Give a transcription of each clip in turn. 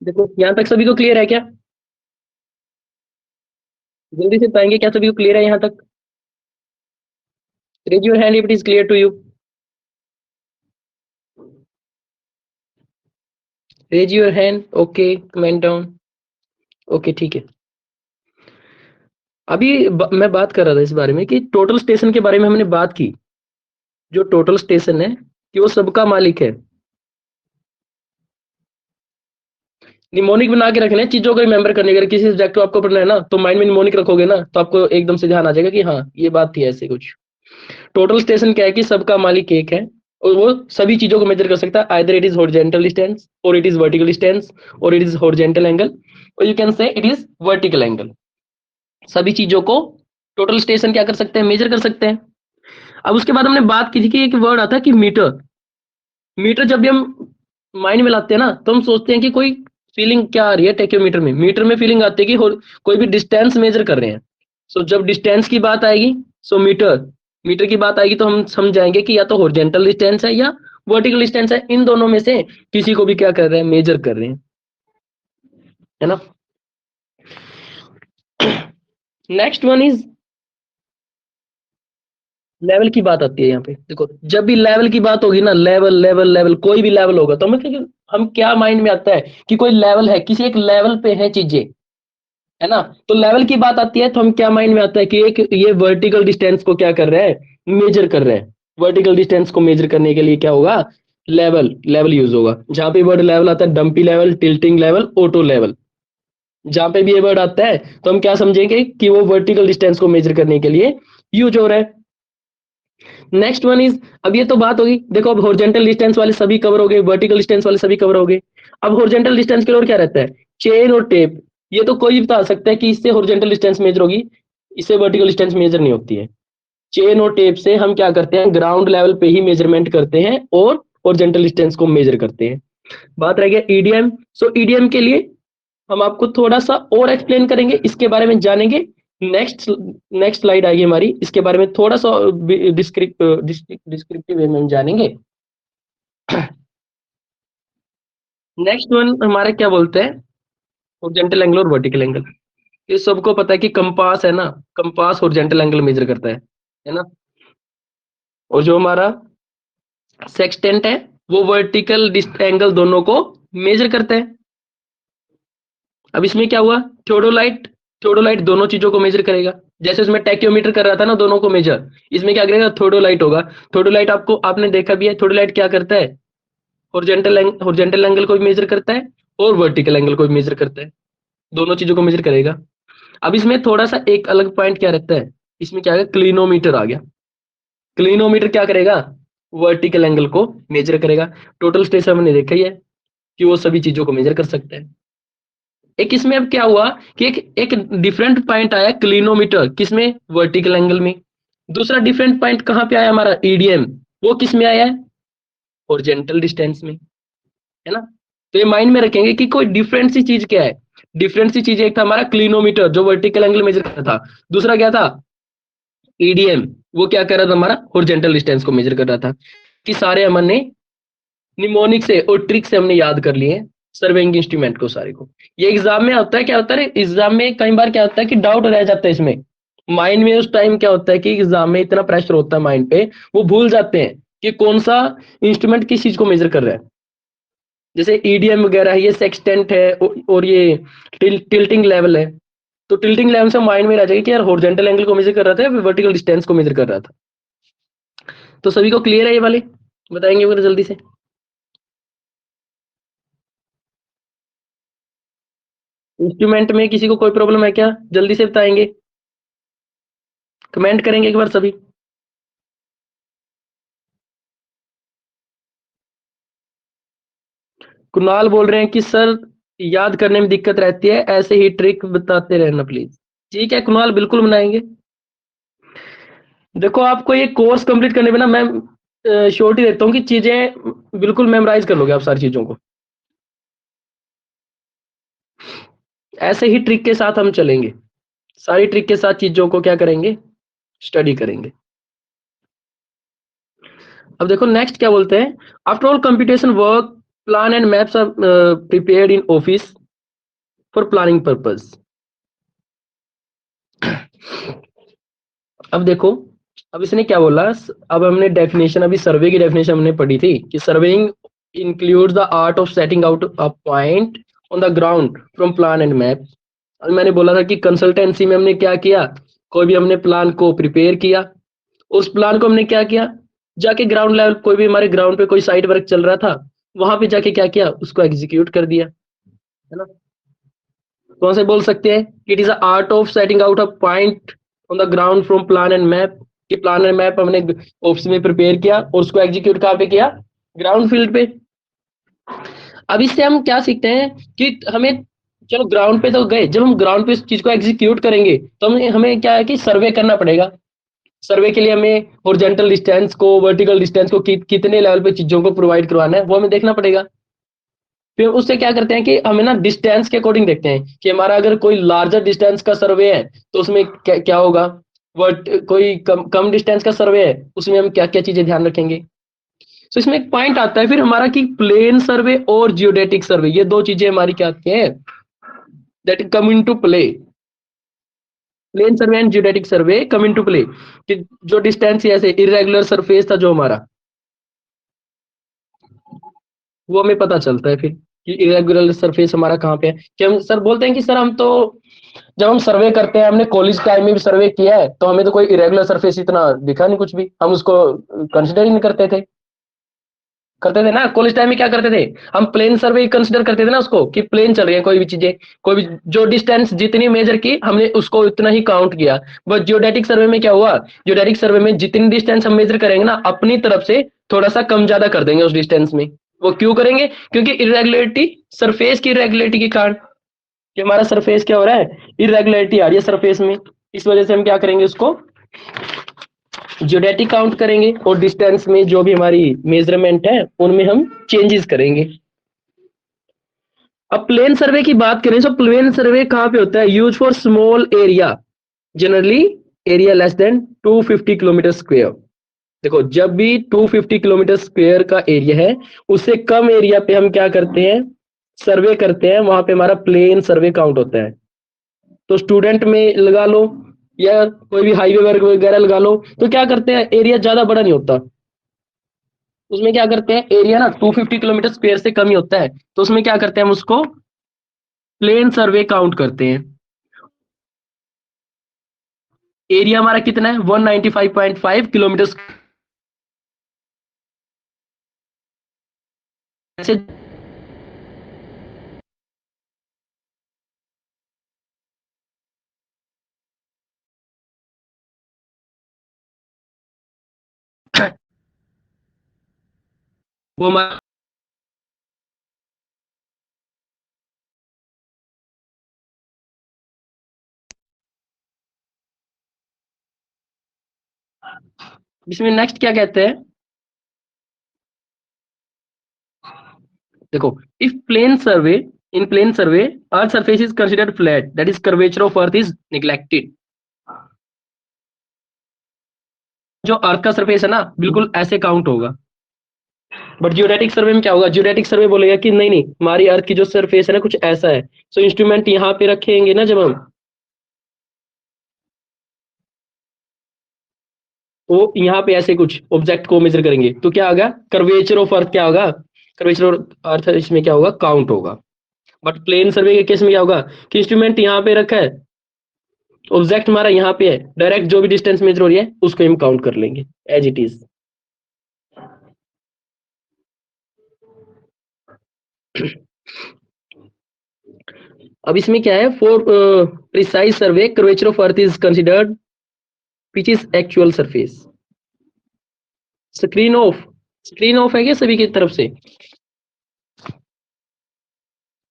देखो यहाँ तक सभी को क्लियर है क्या? जल्दी से बताएंगे क्या सभी को क्लियर है यहाँ तक? Raise your hand if it is clear to you. Raise your hand. Okay, comment down. Okay ठीक है। अभी मैं बात कर रहा था इस बारे में कि टोटल स्टेशन के बारे में हमने बात की। जो टोटल स्टेशन है कि वो सबका मालिक है। निमोनिक बना के रखना है चीजों को रिमेंबर करने के। अगर किसी सब्जेक्ट को आपको पढ़ना है ना तो माइंड में निमोनिक रखोगे ना तो आपको एकदम से ध्यान आ जाएगा कि हाँ ये बात थी ऐसे कुछ। टोटल स्टेशन क्या है कि सबका मालिक एक है और वो सभी चीजों को मेजर कर सकता है। Either it is horizontal distance और इट इज वर्टिकल डिस्टेंस और इट इज हॉरिजॉन्टल एंगल और you can say it is vertical angle. सभी चीजों को टोटल स्टेशन क्या कर सकते हैं, मेजर कर सकते हैं। अब उसके बाद हमने बात की थी कि एक वर्ड आता है कि मीटर। मीटर जब भी हम माइंड में लाते हैं ना तो हम सोचते हैं कि कोई फीलिंग क्या आ रही है टेक्योमीटर में। मीटर में फीलिंग आती है कि कोई भी डिस्टेंस मेजर कर रहे हैं। सो जब डिस्टेंस की बात आएगी सो मीटर मीटर की बात आएगी तो हम समझ जाएंगे कि या तो हॉरिजॉन्टल डिस्टेंस है या वर्टिकल डिस्टेंस है। इन दोनों में से किसी को भी क्या कर रहे हैं, मेजर कर रहे हैं, है ना। नेक्स्ट वन इज लेवल की बात आती है। यहाँ पे देखो जब भी लेवल की बात होगी ना, लेवल लेवल लेवल कोई भी लेवल होगा तो हम क्या माइंड में आता है कि कोई लेवल है, किसी एक लेवल पे है चीजें, है ना। तो लेवल की बात आती है तो हम क्या माइंड में आता है कि एक ये वर्टिकल डिस्टेंस को क्या कर रहा है, मेजर कर रहा है। वर्टिकल डिस्टेंस को मेजर करने के लिए क्या होगा, लेवल लेवल यूज होगा। जहां पे वर्ड लेवल आता है dumpy level, tilting level, auto level, जहां पे भी ये वर्ड आता है तो हम क्या समझेंगे कि वो वर्टिकल डिस्टेंस को मेजर करने के लिए यूज हो रहा है। नेक्स्ट वन इज, अब ये तो बात होगी, देखो अब हॉरिजॉन्टल डिस्टेंस वाले सभी कवर हो गए, वर्टिकल डिस्टेंस वाले सभी कवर हो गए। अब हॉरिजॉन्टल डिस्टेंस के लिए और क्या रहता है, चेन और टेप। ये तो कोई भी बता सकता है कि इससे हॉरिजॉन्टल डिस्टेंस मेजर होगी, इससे वर्टिकल डिस्टेंस मेजर नहीं होती है। चेन और टेप से हम क्या करते हैं, ग्राउंड लेवल पे ही मेजरमेंट करते हैं और हॉरिजॉन्टल डिस्टेंस को मेजर करते हैं। बात रह गया ईडीएम। सो ईडीएम के लिए हम आपको थोड़ा सा और एक्सप्लेन करेंगे, इसके बारे में जानेंगे। नेक्स्ट नेक्स्ट स्लाइड आएगी हमारी, इसके बारे में थोड़ा सा डिस्क्रिप्टिव वे में हम जानेंगे। नेक्स्ट वन हमारा क्या बोलते हैं, हॉरिजॉन्टल एंगल और वर्टिकल एंगल। ये सबको पता है कि कंपास है ना, कंपास हॉरिजॉन्टल एंगल मेजर करता है ना। और जो हमारा सेक्सटेंट है वो वर्टिकल एंगल दोनों को मेजर करता है। अब इसमें क्या हुआ, थियोडोलाइट, थियोडोलाइट दोनों चीजों को मेजर करेगा। जैसे उसमें टैक्योमीटर कर रहा था ना दोनों को मेजर, इसमें क्या करेगा, थियोडोलाइट होगा। थियोडोलाइट आपको आपने देखा भी है, थियोडोलाइट क्या करता है, हॉरिजॉन्टल एंगल को भी मेजर करता है और वर्टिकल एंगल को भी मेजर करता है, दोनों चीजों को मेजर करेगा। अब इसमें थोड़ा सा एक अलग पॉइंट क्या रहता है, इसमें क्या है, क्लिनोमीटर आ गया। क्लिनोमीटर क्या करेगा, वर्टिकल एंगल को मेजर करेगा। टोटल स्टेशन हमने देखा ही है कि वो सभी चीजों को मेजर कर सकते हैं। एक इसमें अब क्या हुआ कि एक एक डिफरेंट पॉइंट आया क्लिनोमीटर, किसमें, वर्टिकल एंगल में। दूसरा डिफरेंट पॉइंट कहाँ पे आया हमारा, ईडीएम, वो किस में आया है, हॉरिजॉन्टल डिस्टेंस में, है ना। तो ये माइंड में रखेंगे कि कोई डिफरेंट सी चीज क्या है। डिफरेंट सी चीज एक था हमारा क्लिनोमीटर जो वर्टिकल एंगल मेजर कर रहा था, दूसरा क्या था, ईडीएम, वो क्या कर रहा था, हमारा हॉरिजॉन्टल डिस्टेंस को मेजर कर रहा था। कि सारे हमने निमोनिक से और ट्रिक से हमने याद कर लिए सर्वेइंग इंस्ट्रूमेंट को सारे को। ये एग्जाम में होता है, क्या होता है एग्जाम में कई बार क्या होता है कि डाउट रह जाता है इसमें माइंड में। उस टाइम क्या होता है कि एग्जाम में इतना प्रेशर होता है माइंड पे, वो भूल जाते हैं कि कौन सा इंस्ट्रूमेंट किस चीज को मेजर कर रहा है। जैसे ईडीएम वगैरह है, ये सेक्सटेंट है और ये टिल्टिंग लेवल है। तो टिल्टिंग लेवल से माइंड में रह जाएगा कि यार हॉरिजॉन्टल एंगल को मेजर कर रहा था या वर्टिकल डिस्टेंस को मेजर कर रहा था। तो सभी को क्लियर है ये वाले, बताएंगे वगैरह जल्दी से। इंस्ट्रूमेंट में किसी को कोई प्रॉब्लम है क्या, जल्दी से बताएंगे, कमेंट करेंगे एक बार सभी। कुणाल बोल रहे हैं कि सर याद करने में दिक्कत रहती है, ऐसे ही ट्रिक बताते रहना प्लीज। ठीक है कुणाल, बिल्कुल बनाएंगे। देखो आपको ये कोर्स कंप्लीट करने में ना मैं श्योरिटी देता हूँ कि चीजें बिल्कुल मेमोराइज कर लोगे आप सारी चीजों को। ऐसे ही ट्रिक के साथ हम चलेंगे, सारी ट्रिक के साथ चीजों को क्या करेंगे, स्टडी करेंगे। अब देखो नेक्स्ट क्या बोलते हैं, after all computation work, plan and maps are prepared in office for planning purpose. अब देखो, अब इसने क्या बोला, अब हमने डेफिनेशन, अभी सर्वे की डेफिनेशन हमने पढ़ी थी कि surveying includes the art of setting out a point on the ground from plan and map. और मैंने बोला था कि कंसल्टेंसी में हमने क्या किया, कोई भी हमने प्लान को प्रिपेयर किया, उस प्लान को हमने क्या किया, जाके ग्राउंड लेवल, कोई भी हमारे ग्राउंड पे कोई साइट वर्क चल रहा था, वहां पे जाके क्या किया, उसको एग्जीक्यूट कर दिया, है ना। कौन से बोल सकते हैं, it is art of setting out a point on the ground from plan and map, कि प्लान एंड मैप हमने ऑफिस में प्रिपेयर किया और उसको एग्जीक्यूट कहाँ पे किया, ग्राउंड फील्ड पे। अब इससे हम क्या सीखते हैं कि हमें, चलो ग्राउंड पे तो गए, जब हम ग्राउंड पे इस चीज को एग्जीक्यूट करेंगे तो हमें हमें क्या है कि सर्वे करना पड़ेगा। सर्वे के लिए हमें हॉरिजॉन्टल डिस्टेंस को, वर्टिकल डिस्टेंस को कितने लेवल पे चीजों को प्रोवाइड करवाना है वो हमें देखना पड़ेगा। फिर उससे क्या करते हैं कि हमें ना डिस्टेंस के अकॉर्डिंग देखते हैं कि हमारा अगर कोई लार्जर डिस्टेंस का सर्वे है तो उसमें क्या होगा, वर्ट कोई कम डिस्टेंस का सर्वे है उसमें हम क्या क्या चीजें ध्यान रखेंगे। तो इसमें एक पॉइंट आता है फिर हमारा कि प्लेन सर्वे और जियोडेटिक सर्वे, ये दो चीजें हमारी क्या आती हैं, that come into play. Plane survey and geodetic survey come into play, कि जो डिस्टेंस ऐसे इरेगुलर सरफेस था जो हमारा, वो हमें पता चलता है फिर कि इरेगुलर सरफेस हमारा कहाँ पे है। कि हम सर बोलते हैं कि सर हम तो, जब हम सर्वे करते हैं, हमने कॉलेज टाइम में भी सर्वे किया है तो हमें तो कोई इरेगुलर सरफेस इतना दिखा नहीं, कुछ भी हम उसको कंसिडर ही नहीं करते थे ना। कॉलेज टाइम में क्या करते थे, हम प्लेन सर्वे कंसिडर करते थे ना उसको, कि प्लेन चल रही है कोई भी चीजें, कोई भी जो डिस्टेंस जितनी मेजर की हमने उसको उतना ही काउंट किया। बट जियोडेटिक सर्वे में क्या हुआ, जियोडेटिक सर्वे में जितनी डिस्टेंस हम मेजर करेंगे ना अपनी तरफ से थोड़ा सा कम ज्यादा कर देंगे उस डिस्टेंस में। वो क्यों करेंगे, क्योंकि इरेगुलरिटी, सरफेस की इरेगुलरिटी के कारण, कि हमारा सरफेस क्या हो रहा है, इरेगुलरिटी आ रही है सरफेस में, इस वजह से हम क्या करेंगे, उसको जियोडेटिक काउंट करेंगे और डिस्टेंस में जो भी हमारी मेजरमेंट है उनमें हम चेंजेस करेंगे। अब प्लेन सर्वे की बात करें तो प्लेन सर्वे कहाँ पे होता है, use for small area, generally area less than 250 kilometre square. देखो जब भी 250 किलोमीटर स्क्वायर का एरिया है, उससे कम एरिया पे हम क्या करते हैं, सर्वे करते हैं, वहां पे हमारा प्लेन सर्वे काउंट होता है। तो स्टूडेंट में लगा लो या कोई भी हाईवे वर्क वगैरह लगा लो, तो क्या करते हैं, एरिया ज्यादा बड़ा नहीं होता, उसमें क्या करते हैं, एरिया ना 250 किलोमीटर स्क्वायर से कम ही होता है, तो उसमें क्या करते हैं, हम उसको प्लेन सर्वे काउंट करते हैं। एरिया हमारा कितना है, 195.5 किलोमीटर से। वो हमारा, इसमें नेक्स्ट क्या कहते हैं, देखो, if plane survey, in plane survey earth surface is considered flat, that is curvature of earth is neglected. जो अर्थ का सरफेस है ना बिल्कुल ऐसे काउंट होगा। बट जियोडेटिक सर्वे में क्या होगा, जियोडेटिक सर्वे बोलेगा कि नहीं नहीं, हमारी अर्थ की जो सरफेस है ना कुछ ऐसा है, सो इंस्ट्रूमेंट यहाँ पे रखेंगे ना जब हम, तो यहाँ पे ऐसे कुछ ऑब्जेक्ट को मेजर करेंगे तो क्या होगा, कर्वेचर ऑफ अर्थ क्या होगा, कर्वेचर ऑफ अर्थ इसमें क्या होगा, काउंट होगा। बट प्लेन सर्वे के केस में क्या होगा कि इंस्ट्रूमेंट यहाँ पे रखा है, ऑब्जेक्ट हमारा यहाँ पे है, डायरेक्ट जो भी डिस्टेंस मेजर हो रही है उसको हम काउंट कर लेंगे एज इट इज। अब इसमें क्या है, for precise survey curvature of earth is considered which is actual surface. Screen of, screen of है क्या सभी की तरफ से,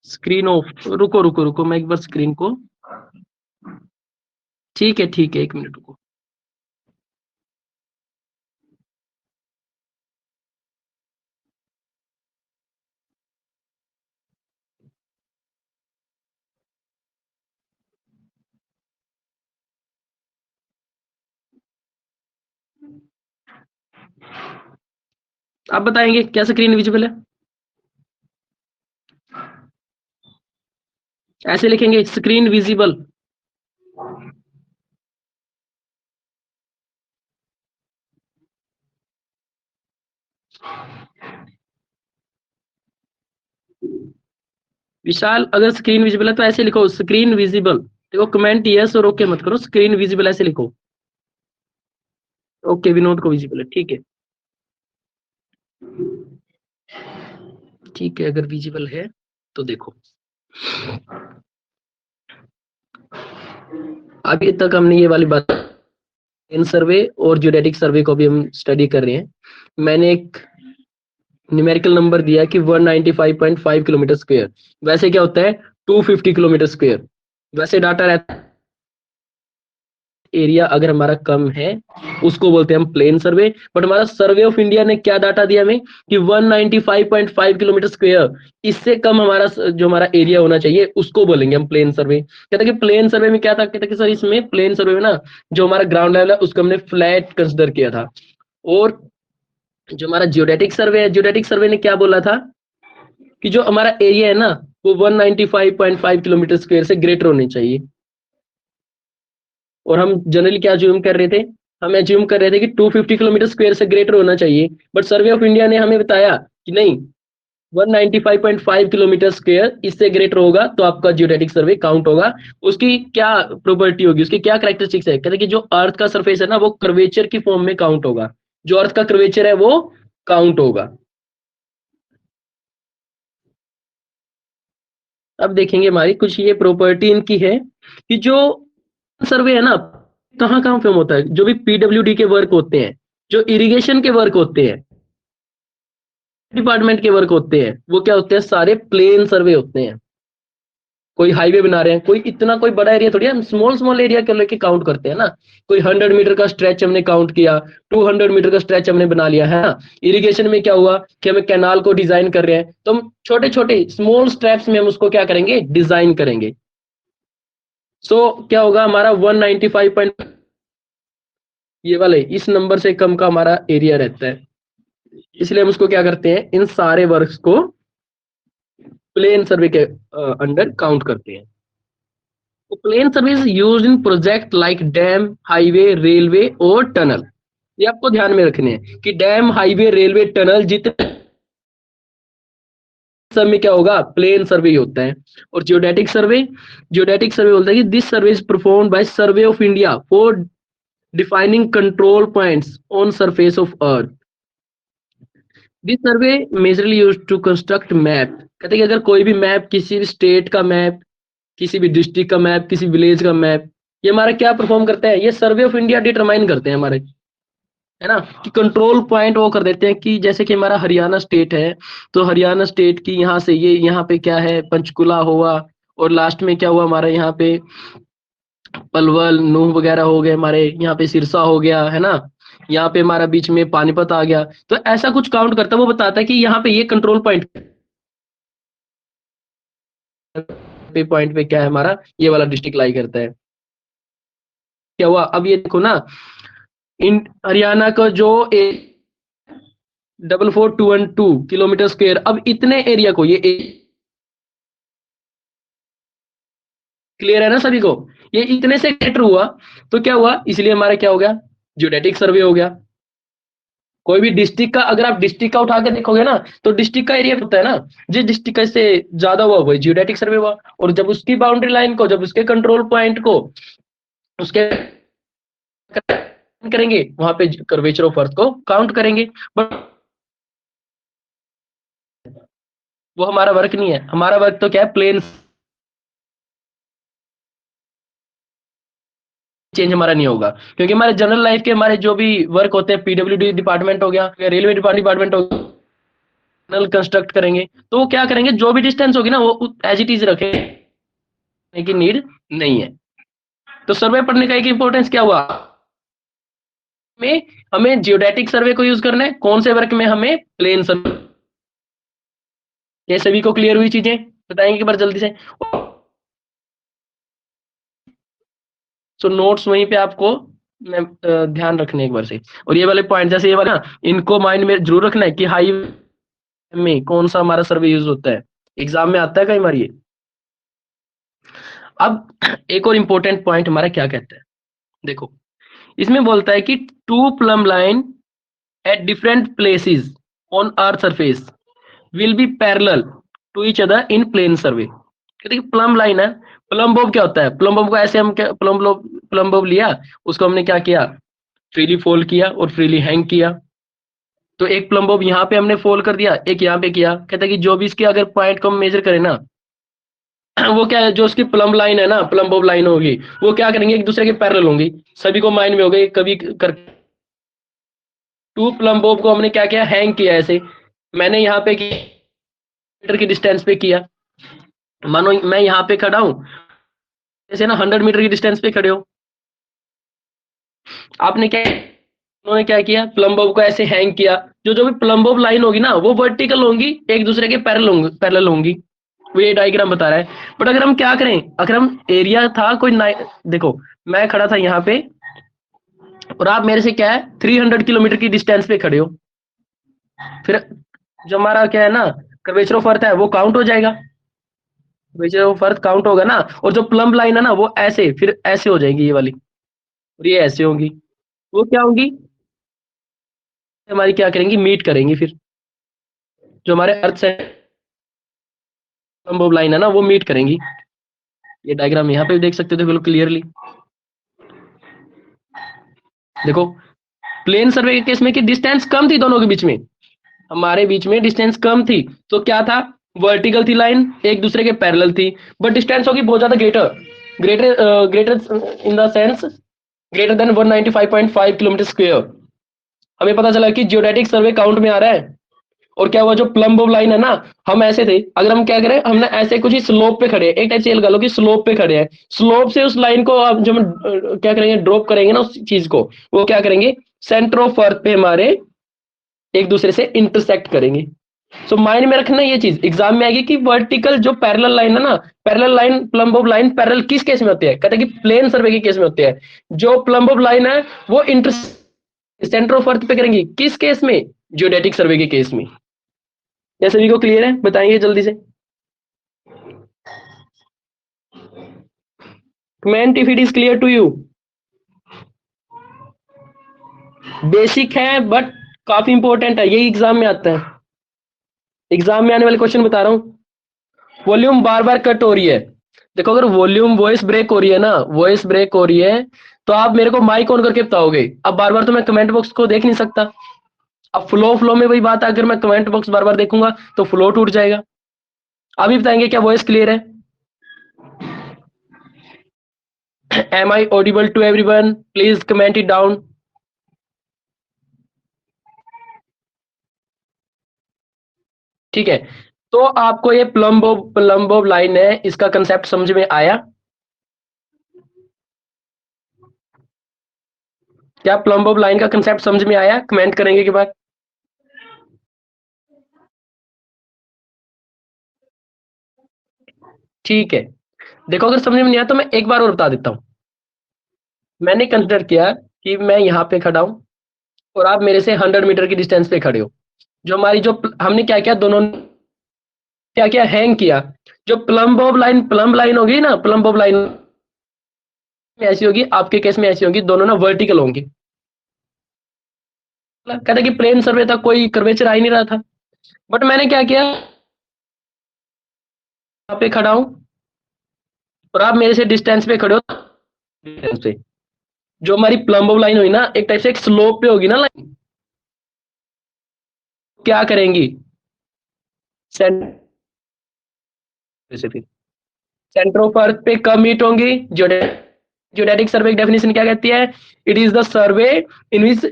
स्क्रीन ऑफ, रुको रुको रुको मैं एक बार स्क्रीन को, ठीक है, एक मिनट रुको। आप बताएंगे क्या स्क्रीन विजिबल है? ऐसे लिखेंगे स्क्रीन विजिबल। विशाल, अगर स्क्रीन विजिबल है तो ऐसे लिखो स्क्रीन विजिबल। देखो कमेंट यस और ओके मत करो, स्क्रीन विजिबल ऐसे लिखो। ओके, विनोद को विजिबल है, ठीक है। ठीक है, अगर विजिबल है तो देखो, अभी तक हमने ये वाली बात, इन सर्वे और ज्योडेटिक सर्वे को भी हम स्टडी कर रहे हैं। मैंने एक न्यूमेरिकल नंबर दिया कि 195.5 किलोमीटर स्क्वायर, वैसे क्या होता है 250 किलोमीटर स्क्वायर। वैसे डाटा रहता है, एरिया अगर हमारा कम है उसको बोलते हैं हम प्लेन सर्वे। बट हमारा सर्वे ऑफ इंडिया ने क्या डाटा दिया हमें कि 195.5 किलोमीटर स्क्वायर, इससे कम हमारा जो हमारा एरिया होना चाहिए उसको बोलेंगे हम प्लेन सर्वे। कहता कि प्लेन सर्वे में क्या था, कहता कि सर इसमें प्लेन सर्वे में ना जो हमारा ग्राउंड लेवल है उसको हमने फ्लैट कंसिडर किया था। और जो हमारा जियोडेटिक सर्वे है, जियोडेटिक सर्वे ने क्या बोला था कि जो हमारा एरिया है ना वो 195.5 किलोमीटर स्क्वायर से ग्रेटर होनी चाहिए। और हम जनरली क्या ज्यूम कर रहे थे, हम एज्यूम कर रहे थे कि 250 किलोमीटर स्क्वायर से ग्रेटर होना चाहिए। बट सर्वे ऑफ इंडिया ने हमें बताया कि नहीं, 195.5 किलोमीटर स्क्वायर इससे ग्रेटर होगा तो आपका जियोडेटिक सर्वे काउंट होगा। उसकी क्या प्रॉपर्टी होगी, उसकी क्या कैरेक्टरिस्टिक्स है, कहते हैं कि जो अर्थ का सरफेस है ना वो कर्वेचर की फॉर्म में काउंट होगा, जो अर्थ का कर्वेचर है वो काउंट होगा। अब देखेंगे हमारी कुछ ये प्रॉपर्टी इनकी है कि जो सर्वे है ना कहाँ कहाँ पे होता है, जो भी पीडब्ल्यूडी के वर्क होते हैं, जो इरिगेशन के वर्क होते हैं, डिपार्टमेंट के वर्क होते हैं, वो क्या होते हैं, सारे प्लेन सर्वे होते हैं। कोई हाईवे बना रहे हैं, कोई इतना कोई बड़ा एरिया थोड़ी, हम स्मॉल स्मॉल एरिया के लेके काउंट करते हैं ना। कोई 100 मीटर का स्ट्रेच हमने काउंट किया, 200 मीटर का स्ट्रेच हमने बना लिया है ना। इरिगेशन में क्या हुआ कि हमें कैनाल को डिजाइन कर रहे हैं तो हम छोटे छोटे स्मॉल स्टेप्स में हम उसको क्या करेंगे, डिजाइन करेंगे। क्या होगा हमारा 195 पॉइंट, ये वाले इस नंबर से कम का हमारा एरिया रहता है, इसलिए हम उसको क्या करते हैं, इन सारे वर्क्स को प्लेन सर्वे के अंडर काउंट करते हैं। तो plane survey is used in project like dam, highway, railway और टनल। ये आपको ध्यान में रखने हैं कि डैम, हाईवे, रेलवे, टनल जितने सब में क्या होगा, प्लेन सर्वे होता है। और जियोडेटिक सर्वे, जियोडेटिक सर्वे बोलता है कि this survey is performed by survey of India for defining control points on surface of earth. This survey majorly used to construct map. कहते हैं कि अगर कोई भी मैप, किसी भी स्टेट का मैप, किसी भी डिस्ट्रिक्ट का मैप, किसी विलेज का मैप, ये हमारा क्या परफॉर्म करता है, ये सर्वे ऑफ इंडिया डिटरमाइन करते हैं हमारे, है ना। कि कंट्रोल पॉइंट वो कर देते हैं कि जैसे कि हमारा हरियाणा स्टेट है, तो हरियाणा स्टेट की यहाँ से ये यहाँ पे क्या है, पंचकुला हुआ, और लास्ट में क्या हुआ हमारा यहाँ पे पलवल, नूह वगैरह हो गए, हमारे यहाँ पे सिरसा हो गया, है ना। यहाँ पे हमारा बीच में पानीपत आ गया, तो ऐसा कुछ काउंट करता है, वो बताता है कि यहाँ पे ये कंट्रोल पॉइंट पे, पॉइंट पे क्या है हमारा, ये वाला डिस्ट्रिक्ट लाई करता है। क्या हुआ, अब ये देखो ना, इन हरियाणा का जो 4442 किलोमीटर स्क्वायर, अब इतने एरिया को ये क्लियर है ना सभी को, ये इतने से ग्रेटर हुआ तो क्या हुआ, इसलिए हमारा क्या हो गया, ज्योडेटिक सर्वे हो गया। कोई भी डिस्ट्रिक्ट का, अगर आप डिस्ट्रिक्ट का उठा के देखोगे ना तो डिस्ट्रिक्ट का एरिया होता है ना, जिस डिस्ट्रिक्ट से ज्यादा हुआ वही जियोडेटिक सर्वे हुआ। और जब उसकी बाउंड्री लाइन को, जब उसके कंट्रोल पॉइंट को उसके करेंगे, वहां पे कर्वेचर ऑफ अर्थ को काउंट करेंगे। बट वो हमारा वर्क नहीं है, हमारा वर्क तो क्या है, प्लेन चेंज हमारा नहीं होगा, क्योंकि हमारे जनरल लाइफ के हमारे जो भी वर्क होते हैं, पीडब्ल्यूडी डिपार्टमेंट हो गया, रेलवे डिपार्टमेंट हो गया, टनल कंस्ट्रक्ट करेंगे, तो वो क्या करेंगे, जो भी डिस्टेंस होगी ना वो एज इट इज रखेने की नीड नहीं है। तो सर्वे पढ़ने का एक इंपॉर्टेंस क्या हुआ, में हमें जियोडेटिक सर्वे को यूज करना है, कौन से वर्क में, हमें प्लेन सर्वे। ये सभी को क्लियर हुई चीजें, बताएंगे एक बार जल्दी से। सो नोट्स वहीं पे आपको मैं ध्यान रखने एक बार से। और ये वाले पॉइंट जैसे ये वाले ना, इनको माइंड में जरूर रखना है कि हाई में कौन सा हमारा सर्वे यूज होता है, एग्जाम में आता है कई बार ये। अब एक और इम्पोर्टेंट पॉइंट हमारा क्या कहता है, देखो इसमें बोलता है कि two plumb line at different places on earth surface will be parallel to each other in plane survey. देखिए प्लम लाइन है, प्लम बॉब क्या होता है, प्लम बॉब को ऐसे हम क्या, प्लम बॉब लिया, उसको हमने क्या किया, फ्रीली फोल्ड किया और फ्रीली हैंग किया। तो एक प्लम बॉब यहाँ पे हमने फोल्ड कर दिया, एक यहाँ पे किया, कहता है कि जो भी इसके अगर पॉइंट को हम मेजर करें ना, वो क्या है, जो उसकी प्लम लाइन है ना, प्लम बॉब लाइन होगी, वो क्या करेंगे, एक दूसरे के पैरेलल होंगी, सभी को माइंड में हो गई कभी कर। टू प्लम बॉब को हमने क्या किया, हैंग किया ऐसे, मैंने यहाँ पे मीटर की डिस्टेंस पे किया, मानो मैं यहाँ पे खड़ा हूँ, जैसे ना 100 मीटर की डिस्टेंस पे खड़े हो, आपने क्या, उन्होंने क्या किया, प्लम बॉब को ऐसे हैंग किया, जो जो भी प्लम बॉब लाइन होगी ना, वो वर्टिकल होंगी, एक दूसरे के पैरेलल होंगी, वो ये डायग्राम बता रहा है। बट अगर हम क्या करें, अगर हम एरिया था कोई देखो मैं खड़ा था यहाँ पे, और आप मेरे से क्या है 300 किलोमीटर की डिस्टेंस पे खड़े हो, फिर जो हमारा क्या है ना, कर्वेचर ऑफ अर्थ है वो काउंट हो जाएगा, कर्वेचर ऑफ अर्थ काउंट होगा ना, और जो प्लम लाइन है ना वो ऐसे फिर ऐसे हो जाएगी ये वाली, और ये ऐसे होंगी, वो क्या होंगी, हमारी क्या करेंगी, मीट करेंगी, फिर जो हमारे अर्थ से लंब लाइन है ना वो मीट करेंगी। ये डायग्राम यहाँ पे भी देख सकते हो बिल्कुल क्लियरली। देखो प्लेन सर्वे के केस में कि डिस्टेंस कम थी दोनों के बीच में, हमारे बीच में डिस्टेंस कम थी, तो क्या था, वर्टिकल थी लाइन, एक दूसरे के पैरेलल थी, बट डिस्टेंस होगी बहुत ज्यादा greater, greater in the sense greater than 195.5 kilometre square. हमें पता चला कि जियोडेटिक सर्वे काउंट में आ रहा है। और क्या हुआ, जो प्लम बॉब लाइन है ना, हम ऐसे थे, अगर हम क्या करें, हमने ऐसे कुछ ही स्लोप पे खड़े हैं, एक टाइप से ये लगा लो कि स्लोप पे खड़े हैं, स्लोप से उस लाइन को अब जब हम क्या करेंगे, ड्रॉप करेंगे ना उस चीज को, वो क्या करेंगे, सेंटर ऑफ अर्थ पे हमारे एक दूसरे से इंटरसेक्ट करेंगे। सो माइंड में रखना ये चीज, एग्जाम में आएगी कि वर्टिकल जो पैरेलल लाइन है ना, parallel line plum Bob line parallel किस केस में होती है, कहते हैं कि प्लेन सर्वे के केस में होती है। जो प्लम बॉब लाइन है वो इंटर सेंटर ऑफ अर्थ पे करेंगी, किस केस में, जियोडेटिक सर्वे के केस में। क्या सभी को क्लियर है, बताइए जल्दी से comment if it is clear to you. Basic है बट काफी इंपॉर्टेंट है, यही एग्जाम में आता है, एग्जाम में आने वाले क्वेश्चन बता रहा हूँ। वॉल्यूम बार बार कट हो रही है, देखो अगर वॉल्यूम वॉइस ब्रेक हो रही है ना, वॉइस ब्रेक हो रही है, तो आप मेरे को माइक ऑन करके बताओगे, अब बार बार तो मैं कमेंट बॉक्स को देख नहीं सकता। अब फ्लो में वही बात है, अगर मैं कमेंट बॉक्स बार बार देखूंगा तो फ्लो टूट जाएगा। अभी बताएंगे क्या वॉइस क्लियर है, am I audible to everyone, please comment it down. ठीक है, तो आपको ये प्लम्बो लाइन है, इसका कंसेप्ट समझ में आया, क्या प्लम्बो लाइन का कंसेप्ट समझ में आया, कमेंट करेंगे के बाद। ठीक है, देखो अगर समझ में नहीं आया तो मैं एक बार और बता देता हूँ। मैंने कंसिडर किया कि मैं यहाँ पे खड़ा हूँ और आप मेरे से 100 मीटर की डिस्टेंस पे खड़े हो, जो हमारी जो हमने क्या किया, दोनों क्या किया, हैंग किया, जो प्लम लाइन होगी ना, प्लम बॉब लाइन ऐसी होगी, आपके केस में ऐसी होगी, दोनों ना वर्टिकल होंगी। कहते कि प्लेन सर्वे था, कोई कर्वेचर आ ही नहीं रहा था, बट मैंने क्या किया, यहाँ पे खड़ा हूँ और आप मेरे से डिस्टेंस पे खड़े हो, डिस्टेंस पे जो हमारी प्लम बॉब लाइन हुई ना, एक टाइप से एक स्लोप पे होगी ना लाइन, क्या करेंगी, सेंटर से फिर सेंटर ऑफ अर्थ पे कब मीट होंगी, जियोडेटिक सर्वे की डेफिनेशन क्या कहती है, it is the survey in which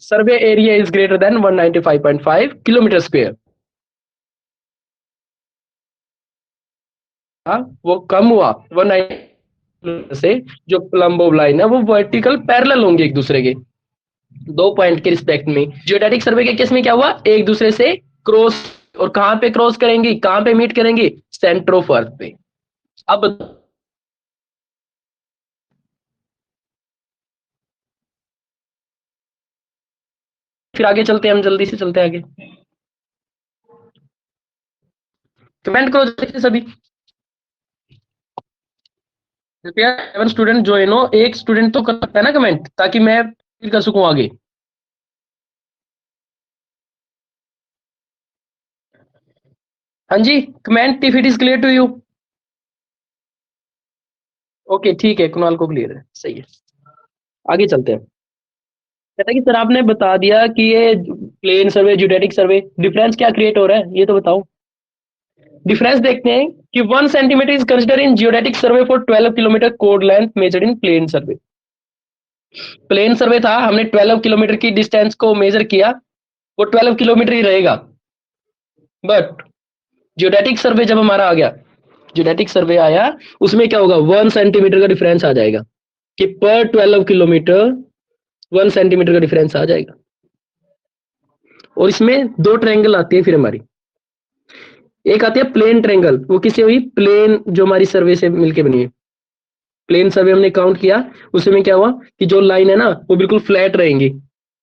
survey area is greater than 195.5 kilometre square. हाँ वो कम हुआ 190 से, जो प्लम्बो लाइन है वो वर्टिकल पैरेलल होंगे एक दूसरे के, दो पॉइंट के रिस्पेक्ट में। जियोडेटिक सर्वे के केस में क्या हुआ, एक दूसरे से क्रॉस, और कहां पे क्रॉस करेंगी, कहां पे मीट करेंगी, सेंटर ऑफ अर्थ पे। अब फिर आगे चलते हैं, हम जल्दी से चलते हैं आगे। कमेंट करो जल्दी से सभी, कृपया 7 स्टूडेंट जो है नो, एक स्टूडेंट तो कर सकता है ना कमेंट, ताकि मैं फिर कर सकूं आगे। हाँ जी, comment if it is clear to you. Okay ठीक है, कुणाल को क्लियर है, सही है। आगे चलते हैं। कहता है कि सर आपने बता दिया कि ये प्लेन सर्वे ज्योडेटिक सर्वे, डिफरेंस क्या क्रिएट हो रहा है ये तो बताओ। डिफरेंस देखते हैं कि 1 centimetre is consider in geodetic survey for 12 kilometre कोड length measured in plane survey. Plane survey था, हमने 12 किलोमीटर की डिस्टेंस को मेजर किया, वो 12 किलोमीटर ही रहेगा। बट जियोडेटिक सर्वे जब हमारा आ गया, जियोडेटिक सर्वे आया, उसमें क्या होगा, 1 सेंटीमीटर का डिफरेंस आ जाएगा, कि पर 12 किलोमीटर 1 सेंटीमीटर का डिफरेंस आ जाएगा। और इसमें दो ट्रायंगल आती है फिर हमारी, एक आती है प्लेन ट्रायंगल, वो किससे हुई, प्लेन जो हमारी सर्वे से मिलके बनी है। प्लेन सर्वे हमने काउंट किया, उसमें क्या हुआ कि जो लाइन है ना वो बिल्कुल फ्लैट रहेंगी,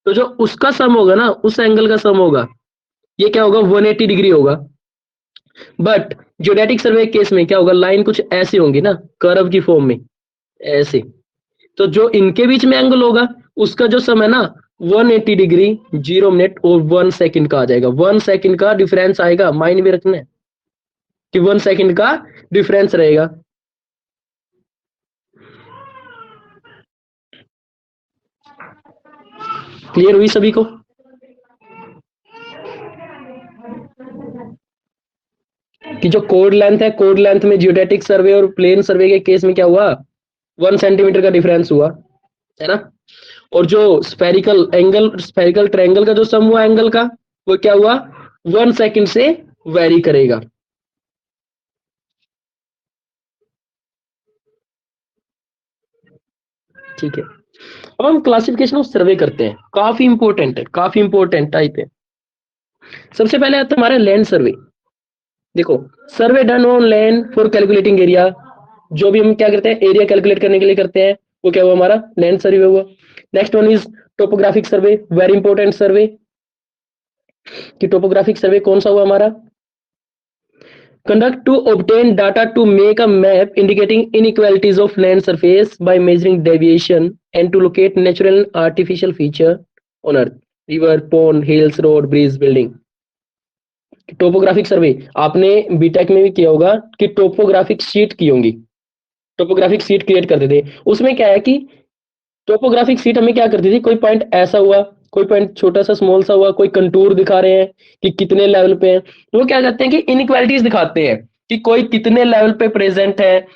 तो जो उसका सम होगा ना, उस एंगल का सम होगा, ये क्या होगा, 180 डिग्री होगा। बट ज्योडेटिक सर्वे केस में क्या होगा, लाइन कुछ ऐसी होंगी ना, कर्व की फॉर्म में ऐसे, तो जो इनके बीच में एंगल होगा उसका जो सम है ना 180 डिग्री 0 मिनट और 1 सेकंड का आ जाएगा। 1 सेकंड का डिफरेंस आएगा, माइंड में रखना है कि 1 सेकंड का डिफरेंस रहेगा। क्लियर हुई सभी को? कि जो कोड लेंथ है, कोड लेंथ में जियोडेटिक सर्वे और प्लेन सर्वे के केस में क्या हुआ, 1 सेंटीमीटर का डिफरेंस हुआ, है ना। और जो स्फेरिकल एंगल, स्फेरिकल ट्रायंगल का जो सम हुआ एंगल का, वो क्या हुआ, 1 सेकंड से वेरी करेगा। ठीक है, अब हम क्लासिफिकेशन ऑफ सर्वे करते हैं, काफी इंपॉर्टेंट है, काफी इंपॉर्टेंट टाइप है। सबसे पहले आता है हमारा लैंड सर्वे। देखो, सर्वे done on land for calculating area, जो भी हम क्या करते हैं एरिया कैलकुलेट करने के लिए करते हैं, वो क्या हुआ, हमारा लैंड सर्वे हुआ। Next one is topographic survey, very important survey. कि टोपोग्राफिक सर्वे कौन सा हुआ हमारा, conduct to obtain data to make a map indicating inequalities of land surface by measuring deviation and to locate natural and artificial feature on earth, river, pond, hills, road, bridge, building। Topographic survey आपने BTech में भी किया होगा कि topographic sheet की होंगी, topographic sheet create करते थे। उसमें क्या है कि टोपोग्राफिक शीट हमें क्या करती थी, कोई पॉइंट ऐसा हुआ, कोई पॉइंट छोटा सा स्मॉल सा हुआ, कोई कंटूर दिखा रहे हैं कि कितने लेवल पे है, तो वो क्या करते हैं कि इनइक्वालिटीज दिखाते हैं कि कोई कितने लेवल पे प्रेजेंट है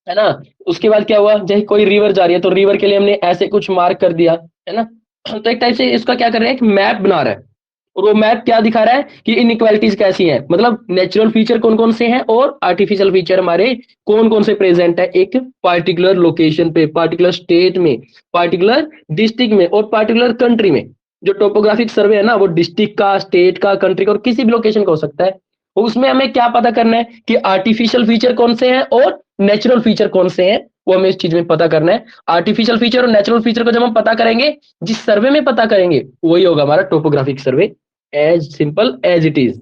ना। उसके बाद क्या हुआ, जैसे कोई रिवर जा रही है तो रिवर के लिए हमने ऐसे कुछ मार्क कर दिया, है ना। तो एक टाइप से इसका क्या कर रहे हैं, एक मैप बना रहा है, और वो मैप क्या दिखा रहा है कि इनइक्वालिटीज कैसी हैं, मतलब नेचुरल फीचर कौन कौन से हैं और आर्टिफिशियल फीचर हमारे कौन कौन से प्रेजेंट है एक पार्टिकुलर लोकेशन पे, पार्टिकुलर स्टेट में, पार्टिकुलर डिस्ट्रिक्ट में और पार्टिकुलर कंट्री में। जो टोपोग्राफिक सर्वे है ना, वो डिस्ट्रिक्ट का, स्टेट का, कंट्री का और किसी भी लोकेशन का हो सकता है। उसमें हमें क्या पता करना है कि आर्टिफिशियल फीचर कौन से हैं और नेचुरल फीचर कौन से हैं, वो हमें इस चीज में पता करना है। आर्टिफिशियल फीचर और नेचुरल फीचर को जब हम पता करेंगे, जिस सर्वे में पता करेंगे, वही होगा हमारा topographic survey, as simple as it is.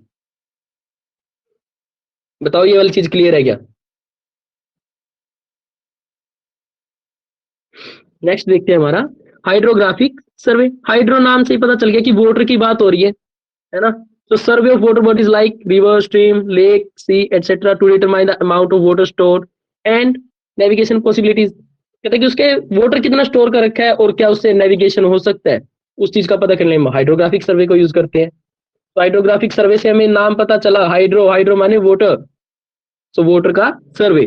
बताओ ये वाली चीज क्लियर है क्या? नेक्स्ट देखते हैं हमारा हाइड्रोग्राफिक सर्वे। हाइड्रो नाम से ही पता चल गया कि वाटर की बात हो रही है ना। तो survey of water bodies like river, stream, lake, sea etcetera to determine the amount of water store and navigation possibilities. कहते हैं कि उसके वाटर कितना स्टोर कर रखा है और क्या उससे नेविगेशन हो सकता है, उस चीज का पता करने में हाइड्रोग्राफिक सर्वे को यूज करते हैं। तो हाइड्रोग्राफिक सर्वे से हमें नाम पता चला, हाइड्रो, हाइड्रो माने वाटर, सो वाटर का सर्वे।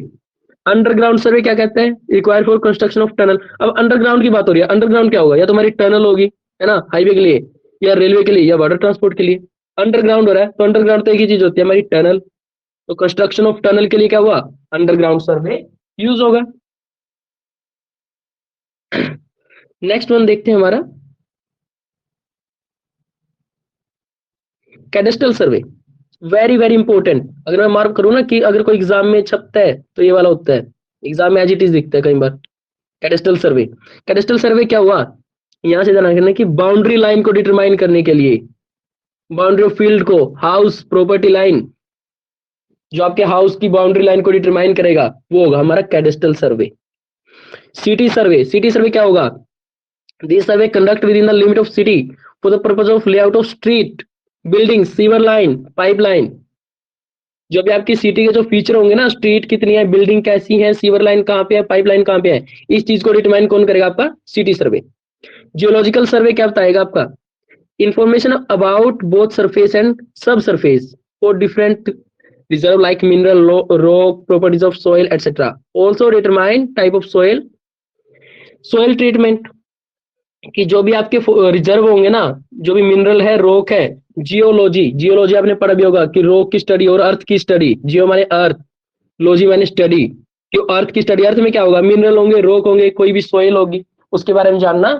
अंडरग्राउंड सर्वे क्या कहते हैं, require for construction of tunnel. अब अंडरग्राउंड की बात हो रही है, अंडरग्राउंड क्या होगा, या तो हमारी टनल होगी, है ना, हाईवे के लिए या रेलवे के लिए या वाटर ट्रांसपोर्ट के लिए। अंडरग्राउंड हो रहा है तो अंडरग्राउंड तो एक ही चीज होती है हमारी टनल, तो कंस्ट्रक्शन ऑफ टनल के लिए क्या हुआ, अंडरग्राउंड सर्वे यूज होगा। नेक्स्ट वन देखते हैं हमारा कैडेस्ट्रल सर्वे, वेरी वेरी इंपॉर्टेंट। अगर मैं मार्क करूँ ना कि अगर कोई एग्जाम में छपता है तो ये वाला होता है, एग्जाम में एज इट इज दिखता है कई बार। कैडेस्ट्रल सर्वे, कैडेस्ट्रल सर्वे क्या हुआ यहां से ध्यान रखना कि बाउंड्री लाइन को डिटरमाइन करने के लिए, बाउंड्री ऑफ फील्ड को, हाउस प्रॉपर्टी लाइन, जो आपके हाउस की बाउंड्री लाइन को डिटरमाइन करेगा वो होगा हमारा कैडेस्ट्रल सर्वे। सिटी सर्वे, सिटी सर्वे क्या होगा? This survey conduct with in the limit of city for the purpose of layout of street, building, sewer line, pipeline. जो भी आपकी सिटी के जो फीचर होंगे ना, स्ट्रीट कितनी है, बिल्डिंग कैसी है, सीवर लाइन कहाँ पे है, पाइपलाइन कहाँ पे है, इस चीज को डिटरमाइन कौन करेगा? आपका सिटी सर्वे। जियोलॉजिकल सर्वे क्या बताएगा? आपका information about both surface and sub surface for different reserve like mineral, rock, properties of soil etcetera. Also determine type of soil, soil treatment, कि जो भी आपके रिजर्व होंगे ना, जो भी मिनरल है, रॉक है, जियोलॉजी, जियोलॉजी आपने पढ़ा भी होगा कि रॉक की स्टडी और अर्थ की स्टडी, जियो माने अर्थ, लॉजी माने स्टडी, कि अर्थ की स्टडी, अर्थ में क्या होगा, मिनरल होंगे, रॉक होंगे, कोई भी सोइल होगी, उसके बारे में जानना।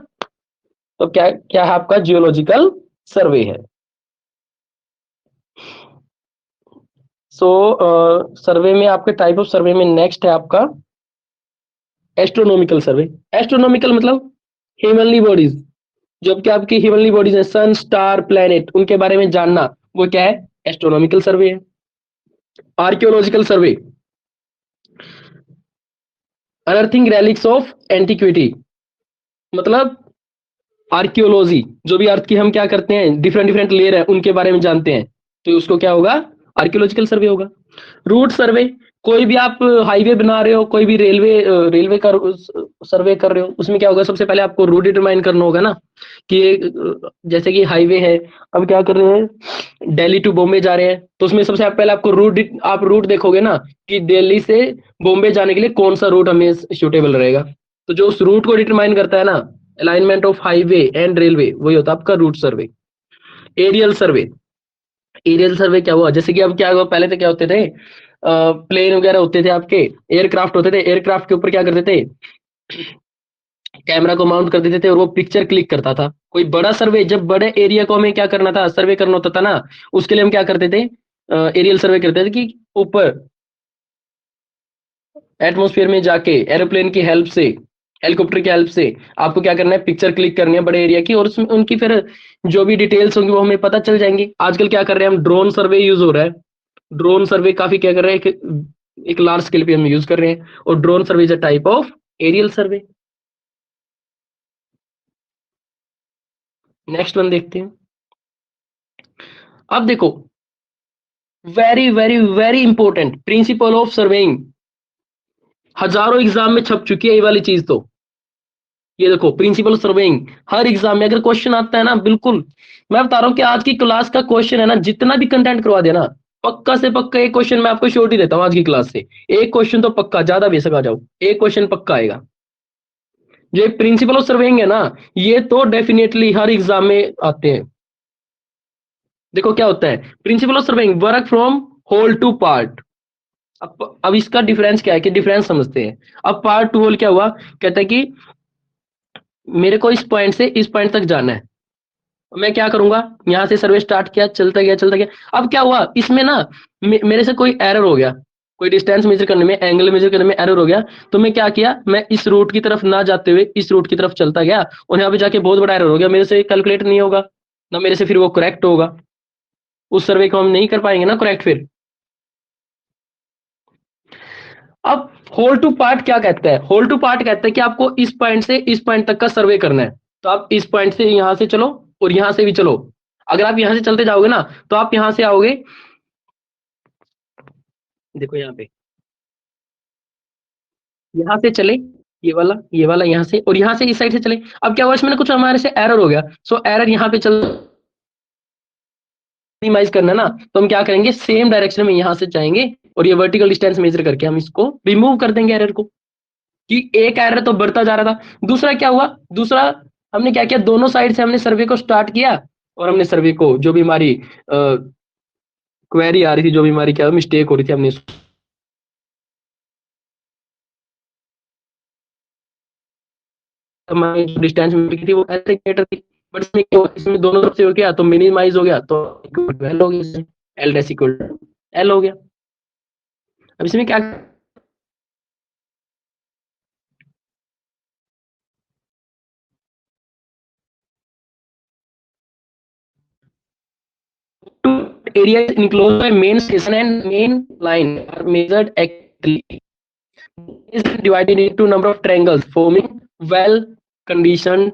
तो क्या क्या है आपका जियोलॉजिकल सर्वे है। सो सर्वे में आपके टाइप ऑफ सर्वे में नेक्स्ट है आपका एस्ट्रोनॉमिकल सर्वे। एस्ट्रोनॉमिकल मतलब हेवनली बॉडीज, जबकि आपकी हेवनली बॉडीज है, सन, स्टार, प्लेनेट, उनके बारे में जानना, वो क्या है? एस्ट्रोनॉमिकल सर्वे है। Archaeological survey, unearthing relics of antiquity, मतलब आर्कियोलॉजी, जो भी अर्थ की हम क्या करते हैं, डिफरेंट डिफरेंट लेयर है, उनके बारे में जानते हैं, तो उसको क्या होगा? आर्कियोलॉजिकल सर्वे होगा। रूट सर्वे, कोई भी आप हाईवे बना रहे हो, कोई भी रेलवे का सर्वे कर रहे हो, उसमें क्या होगा? सबसे पहले आपको रूट डिटरमाइन करना होगा ना, कि जैसे कि हाईवे है, अब क्या कर रहे हैं, दिल्ली टू बॉम्बे जा रहे हैं, तो उसमें सबसे पहले आपको आप रूट देखोगे ना, कि दिल्ली से बॉम्बे जाने के लिए कौन सा रूट हमें सूटेबल रहेगा। तो जो उस रूट को डिटरमाइन करता है ना, alignment of highway and railway, वही होता है आपका रूट सर्वे। एरियल सर्वे, एरियल सर्वे क्या हुआ? जैसे कि अब क्या हुआ, पहले तो क्या होते थे, प्लेन वगैरह होते थे, आपके एयरक्राफ्ट होते थे, एयरक्राफ्ट के ऊपर क्या करते थे, कैमरा को माउंट कर देते थे और वो पिक्चर क्लिक करता था। कोई बड़ा सर्वे, जब बड़े एरिया को हमें क्या करना था, सर्वे करना होता था ना, उसके लिए हम क्या करते थे, एरियल सर्वे करते थे, कि ऊपर एटमोस्फेयर में जाके एरोप्लेन की हेल्प से, हेलीकॉप्टर की हेल्प से आपको क्या करना है, पिक्चर क्लिक करनी है बड़े एरिया की, और उसमें उनकी फिर जो भी डिटेल्स होंगी वो हमें पता चल जाएंगी। आजकल क्या कर रहे हैं हम, ड्रोन सर्वे यूज हो रहा है। ड्रोन सर्वे काफी क्या कर रहे हैं, एक लार्ज स्केल पे हम यूज कर रहे हैं, और drone survey is a type of aerial survey. Next one देखते हैं। अब देखो, very very very important principle of surveying, हजारों एग्जाम में छप चुकी है ये वाली चीज। तो ये देखो, प्रिंसिपल सर्वेइंग हर एग्जाम में अगर क्वेश्चन आता है ना, बिल्कुल मैं बता रहा हूँ कि आज की क्लास का क्वेश्चन है ना, जितना भी कंटेंट करवा देना, पक्का से पक्का एक क्वेश्चन मैं आपको श्योरिटी देता हूँ आज की क्लास से। एक क्वेश्चन तो पक्का, ज्यादा बेशक आ जाओ, एक क्वेश्चन पक्का आएगा। जो प्रिंसिपल ऑफ सर्वेइंग है ना, ये तो डेफिनेटली हर एग्जाम में आते हैं। देखो क्या होता है, principle of surveying work from whole to part. अब इसका डिफरेंस क्या है, कि डिफरेंस समझते हैं। अब पार्ट टू होल क्या हुआ, कहता है कि मेरे को इस पॉइंट से इस पॉइंट तक जाना है, मैं क्या करूंगा, यहाँ से सर्वे स्टार्ट किया, चलता गया चलता गया। अब क्या हुआ इसमें ना, मेरे से कोई एरर हो गया, कोई डिस्टेंस मेजर करने में, एंगल मेजर करने में एरर हो गया, तो मैं क्या किया, मैं इस रूट की तरफ ना जाते हुए इस रूट की तरफ चलता गया, और यहाँ पे जाके बहुत बड़ा एरर हो गया, मेरे से कैलकुलेट नहीं होगा ना, मेरे से फिर वो करेक्ट होगा, उस सर्वे को हम नहीं कर पाएंगे ना करेक्ट फिर। अब होल टू पार्ट क्या कहता है, होल टू पार्ट कहता है कि आपको इस पॉइंट से इस पॉइंट तक का सर्वे करना है, तो आप इस पॉइंट से यहां से चलो और यहां से भी चलो। अगर आप यहां से चलते जाओगे ना, तो आप यहां से आओगे, देखो यहाँ पे, यहां से चले, ये वाला यहाँ से, और यहाँ से इस साइड से चले। अब क्या हुआ, इसमें ना कुछ हमारे से एरर हो गया, सो एरर यहाँ पे चल मिनिमाइज करना है ना, तो हम क्या करेंगे, सेम डायरेक्शन में यहाँ से जाएंगे, और ये वर्टिकल डिस्टेंस मेजर करके हम इसको रिमूव कर देंगे एरर को, कि एक एरर तो बढ़ता जा रहा था। दूसरा क्या हुआ, दूसरा हमने क्या किया, दोनों साइड से हमने सर्वे को स्टार्ट किया, और हमने सर्वे को जो भी हमारी क्वेरी आ रही थी, जो भी हमारी क्या मिस्टेक हो रही थी, हमने हमारी जो डिस्टेंस मिल थी वो ऐसे मीटर थी, बट इसमें क्या हुआ, इसमें दोनों तरफ से हो गया तो मिनिमाइज हो गया, तो एल हो गया, एल डैश इक्वल एल हो गया। अब इसमें क्या, area is enclosed by main station and main line are measured accurately. Is divided into number of triangles forming well conditioned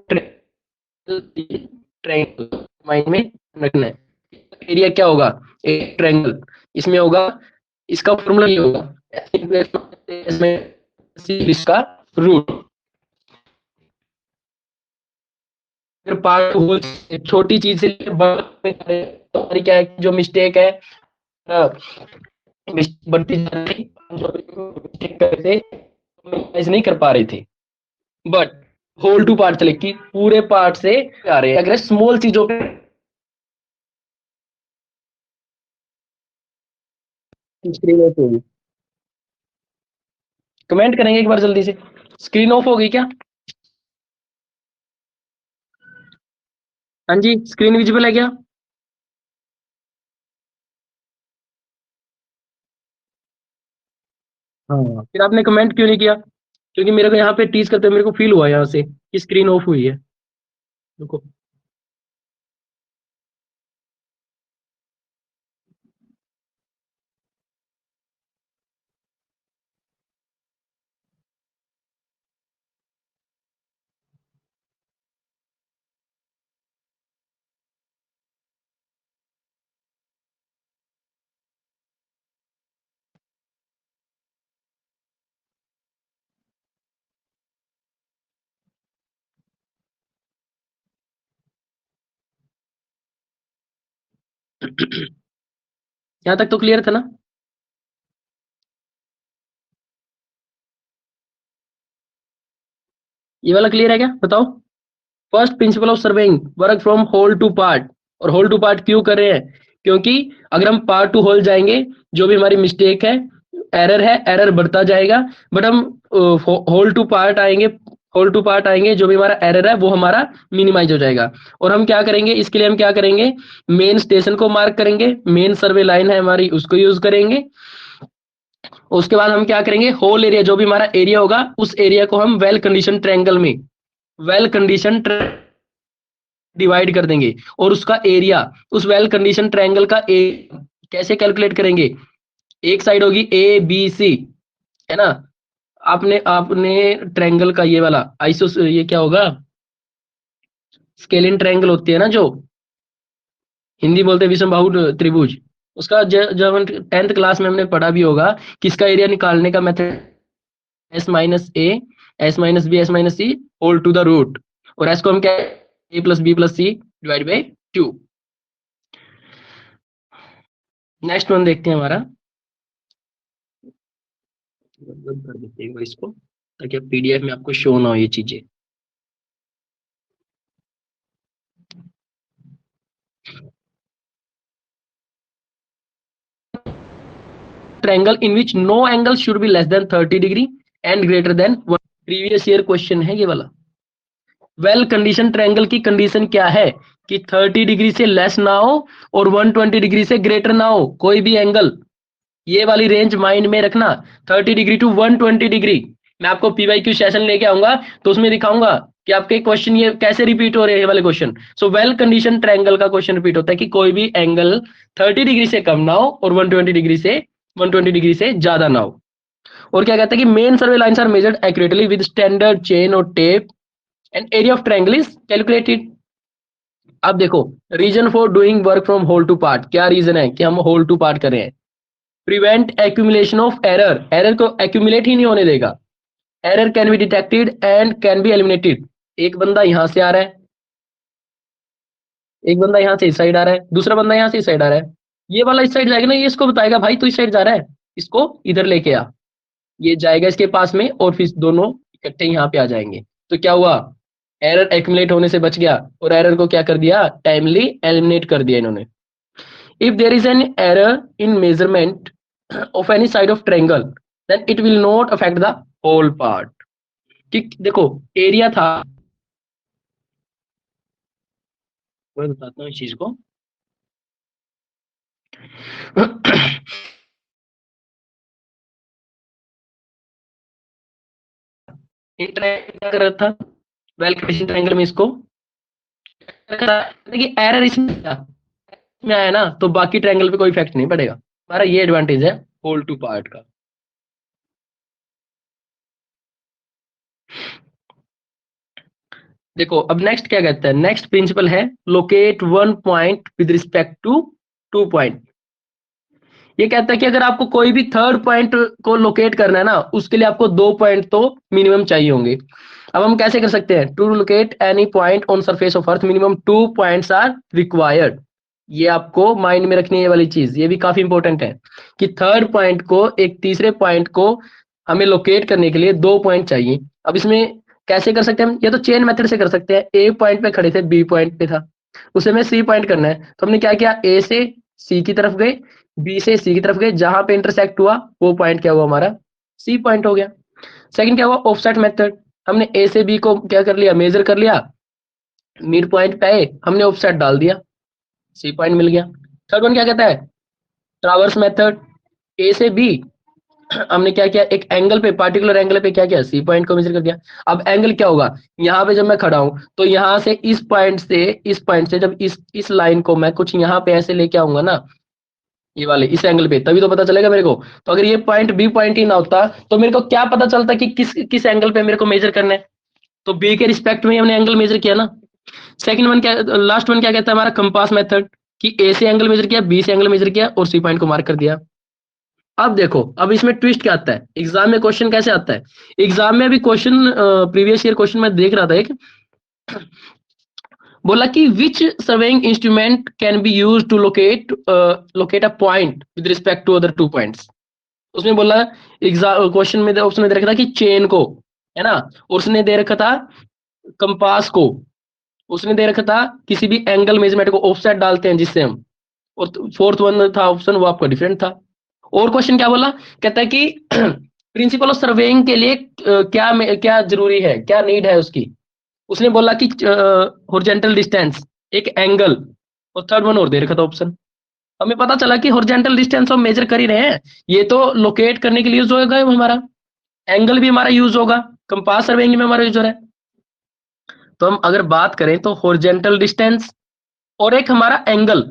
triangle mind में रखना है। एरिया क्या होगा, एक ट्रायंगल, इसमें होगा, इसका फॉर्मूला ये होगा इसका रूट। अगर पार्ट होल छोटी चीज से बड़ा में करें तो हमारी क्या है, जो मिस्टेक है बढ़ती जा रही, जो मिस्टेक कर रहे थे नहीं कर पा रहे थे, बट होल टू पार्ट चले कि पूरे पार्ट से आ रहे हैं। अगर स्मॉल चीजों पे स्क्रीन ऑफ होगी, कमेंट करेंगे एक बार जल्दी से, स्क्रीन ऑफ हो गई क्या? हाँ जी, स्क्रीन विजिबल है क्या? हाँ, फिर आपने कमेंट क्यों नहीं किया? क्योंकि मेरे को यहाँ पे टीज करते मेरे को फील हुआ यहाँ से कि स्क्रीन ऑफ हुई है। देखो, यहाँ तक तो क्लियर था ना? ये वाला क्लियर है क्या, बताओ? First principle of surveying, work from whole to part. और होल टू पार्ट क्यों कर रहे हैं? क्योंकि अगर हम पार्ट टू होल जाएंगे, जो भी हमारी मिस्टेक है, एरर बढ़ता जाएगा। बट हम होल टू पार्ट आएंगे, होल टू पार्ट आएंगे, जो भी हमारा एरर है वो हमारा मिनिमाइज हो जाएगा। और हम क्या करेंगे, इसके लिए हम क्या करेंगे, मेन स्टेशन को मार्क करेंगे, मेन सर्वे लाइन है हमारी उसको यूज करेंगे। उसके बाद हम क्या करेंगे, होल एरिया, जो भी हमारा एरिया होगा उस एरिया को हम वेल कंडीशन ट्रायंगल में, वेल कंडीशन डिवाइड कर देंगे। और उसका एरिया, उस वेल कंडीशन ट्रायंगल का कैसे कैलकुलेट करेंगे, एक साइड होगी ए बी सी, है ना? आपने आपने ट्रायंगल का ये वाला आइसो, ये क्या होगा, स्केलिन ट्रायंगल होती है ना, जो हिंदी बोलते हैं विषमबाहु त्रिभुज, उसका जब 10th क्लास में हमने पढ़ा भी होगा कि इसका एरिया निकालने का method S minus A, S minus B, S minus C whole to the root. और एस को हम क्या, A plus B plus C divide by 2। Next one देखते हैं हमारा, बंद कर देते हैं एक बार इसको, ताकि पीडीएफ में आपको शो ना हो ये चीजें। Triangle in which no angle should be less than 30 degree and greater than 1। Previous year question है ये वाला। वेल कंडीशन ट्रायंगल की कंडीशन क्या है कि 30 डिग्री से लेस ना हो और 120 डिग्री से ग्रेटर ना हो कोई भी एंगल। ये वाली रेंज माइंड में रखना, 30 डिग्री टू 120 डिग्री। मैं आपको पीवाईक्यू सेशन लेके आऊंगा तो उसमें दिखाऊंगा कि आपके क्वेश्चन ये कैसे रिपीट हो रहे हैं वाले question. So well condition triangle का क्वेश्चन रिपीट होता है कि कोई भी एंगल 30 डिग्री से कम ना हो और 120 डिग्री से ज्यादा ना हो। और क्या कहता है कि main survey lines are measured accurately with standard chain और tape and area of triangle is calculated. अब देखो, reason for doing work from whole to part, क्या रीजन है कि हम होल टू पार्ट कर रहे हैं? Prevent accumulation of error, error को एक्यूमुलेट ही नहीं होने देगा। Error can be detected and can be eliminated. एक बंदा यहां से आ रहा है, एक बंदा यहाँ से इस साइड आ रहा है, दूसरा बंदा यहाँ से इस साइड आ रहा है, ये वाला इस साइड जाएगा ना, ये इसको बताएगा भाई तू इस साइड जा रहा है, इसको इधर लेके आ। ये जाएगा इसके पास में और फिर दोनों इकट्ठे यहाँ पे आ जाएंगे। तो क्या हुआ, एरर एक्यूमुलेट होने से बच गया और एरर को क्या कर दिया, टाइमली एलिमिनेट कर दिया इन्होंने। If there is an error in measurement of any side of triangle then it will not affect the whole part. कि देखो, एरिया था, मैं बताता हूँ इस चीज को। क्या कर रहा था, वेल कंडीशन ट्रायंगल में इसको देखिए एरर इसमें था, में आया ना तो बाकी ट्रायंगल पे कोई इफेक्ट नहीं पड़ेगा। हमारा ये एडवांटेज है होल टू पार्ट का। देखो अब नेक्स्ट क्या कहता है, नेक्स्ट प्रिंसिपल है locate one point with respect to two point. ये कहता है कि अगर आपको कोई भी थर्ड पॉइंट को लोकेट करना है ना, उसके लिए आपको 2 पॉइंट तो मिनिमम चाहिए होंगे। अब हम कैसे कर सकते हैं, to locate any point on surface of earth minimum 2 points are required. ये आपको माइंड में रखनी है, ये वाली चीज ये भी काफी इंपॉर्टेंट है कि थर्ड पॉइंट को, एक तीसरे पॉइंट को हमें लोकेट करने के लिए 2 पॉइंट चाहिए। अब इसमें कैसे कर सकते हैं हम, ये तो चेन मेथड से कर सकते हैं। ए पॉइंट पे खड़े थे, बी पॉइंट पे था, उसे हमें सी पॉइंट करना है, तो हमने क्या किया, ए से सी की तरफ गए, बी से सी की तरफ गए, जहां पे इंटरसेक्ट हुआ वो पॉइंट क्या हुआ हमारा, सी पॉइंट हो गया। सेकंड क्या हुआ, ऑफसेट मेथड। हमने ए से बी को क्या कर लिया, मेजर कर लिया, मिड पॉइंट पे आए, हमने ऑफसेट डाल दिया, सी पॉइंट मिल गया। थर्ड वन क्या कहता है, ट्रावर्स मेथड। ए से बी हमने क्या किया, एक एंगल पे, पार्टिकुलर एंगल पे क्या किया, सी पॉइंट को मेजर कर दिया। अब एंगल क्या होगा, यहाँ पे जब मैं खड़ा हूं तो यहाँ से इस पॉइंट से जब इस लाइन को मैं कुछ यहाँ पे ऐसे लेके आऊंगा ना, ये वाले इस एंगल पे, तभी तो पता चलेगा मेरे को। तो अगर ये पॉइंट बी पॉइंट ही ना होता तो मेरे को क्या पता चलता कि किस किस एंगल पे मेरे को मेजर करना है। तो बी के रिस्पेक्ट में हमने एंगल मेजर किया ना। सेकंड वन क्या, लास्ट वन क्या कहता है हमारा, कंपास मेथड, कि ए से एंगल मेजर किया, बी से एंगल मेजर किया और सी पॉइंट को मार्क कर दिया। अब देखो, अब इसमें ट्विस्ट क्या आता है, एग्जाम में क्वेश्चन कैसे आता है। एग्जाम में अभी क्वेश्चन, प्रीवियस ईयर क्वेश्चन मैं देख रहा था एक, बोला कि which surveying instrument can be use to locate a point with respect to other 2 points. उसने बोला, एग्जाम क्वेश्चन में ऑप्शन में दे रखा था कि चेन को, है ना, और उसने दे रखा था कंपास को, उसने दे रखा था किसी भी एंगल मेजरमेंट को, ऑफसेट डालते हैं जिससे हम, और फोर्थ वन था ऑप्शन, वो आपका डिफरेंट था। और क्वेश्चन क्या बोला, कहता है कि प्रिंसिपल ऑफ सर्वेइंग के लिए क्या क्या जरूरी है, क्या नीड है उसकी। उसने बोला कि हॉरिजॉन्टल डिस्टेंस, एक एंगल, और थर्ड वन और दे रखा था ऑप्शन। हमें पता चला कि हॉरिजॉन्टल डिस्टेंस हम मेजर कर ही रहे हैं, ये तो लोकेट करने के लिए यूज होगा हमारा, एंगल भी हमारा यूज होगा, कंपास सर्वेइंग में हमारा यूज हो रहा है। तो हम अगर बात करें तो हॉरिजॉन्टल डिस्टेंस और एक हमारा एंगल,